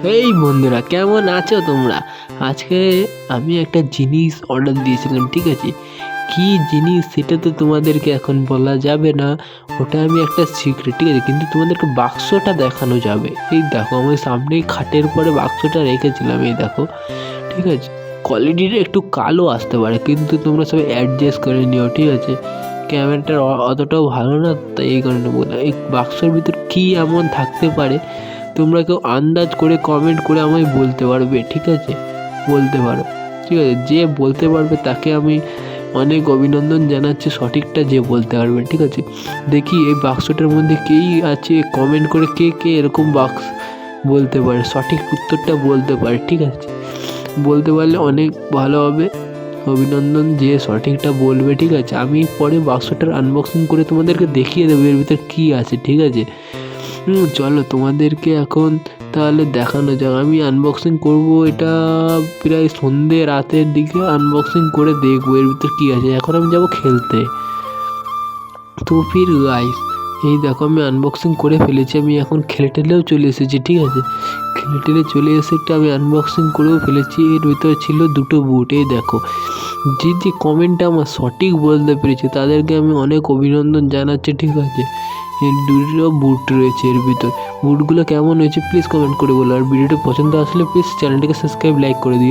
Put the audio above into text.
এই বন্ধুরা, কেমন আছো তোমরা? আজকে আমি একটা জিনিস অর্ডার দিয়েছিলাম, ঠিক আছে? কি জিনিস সেটা তো তোমাদেরকে এখন বলা যাবে না, ওটা আমি একটা সিক্রেট, ঠিক আছে? কিন্তু তোমাদেরকে বাক্সটা দেখানো যাবে। এই দেখো, আমি সামনেই খাটের পরে বাক্সটা রেখেছিলাম, এই দেখো, ঠিক আছে? কোয়ালিটিটা একটু কালো আসতে পারে, কিন্তু তোমরা সবাই অ্যাডজাস্ট করে নিও, ঠিক আছে? ক্যামেরাটা অতটাও ভালো না, তাই এই কারণে বললাম। এই বাক্সের ভিতর কী এমন থাকতে পারে তোমরা কেউ আন্দাজ করে কমেন্ট করে আমায় বলতে পারবে, ঠিক আছে? বলতে পারো, ঠিক আছে? যে বলতে পারবে তাকে আমি অনেক অভিনন্দন জানাচ্ছি, সঠিকটা যে বলতে পারবে, ঠিক আছে? দেখি এই বাক্সটার মধ্যে কেই আছে, কমেন্ট করে কে কে এরকম বাক্স বলতে পারে, সঠিক উত্তরটা বলতে পারে, ঠিক আছে? বলতে পারলে অনেক ভালো হবে। অভিনন্দন যে সঠিকটা বলবে, ঠিক আছে? আমি পরে বাক্সটার আনবক্সিং করে তোমাদেরকে দেখিয়ে দেবো এর ভিতর কী আছে, ঠিক আছে? চলো তোমাদেরকে এখন তাহলে দেখানো যাক। আমি আনবক্সিং করব, এটা প্রায় সন্ধে রাতের দিকে আনবক্সিং করে দেখবো এর ভিতর কী আছে। এখন আমি যাব খেলতে। তো ফির গাইস, এই দেখো আমি আনবক্সিং করে ফেলেছি। আমি এখন খেলে টেলেও চলে এসেছি, ঠিক আছে? খেলে টেলে চলে এসে একটা আমি আনবক্সিং করেও ফেলেছি। এর ভিতরে ছিল দুটো বুট, এই দেখো। যে যে কমেন্টটা আমার সঠিক বলতে পেরেছে তাদেরকে আমি অনেক অভিনন্দন জানাচ্ছি, ঠিক আছে? এর দুটো বুট রয়েছে এর ভিতর। বুটগুলো কেমন হয়েছে প্লিজ কমেন্ট করে বলো। আর ভিডিওটি পছন্দ আসলে প্লিজ চ্যানেলটিকে সাবস্ক্রাইব, লাইক করে দিও।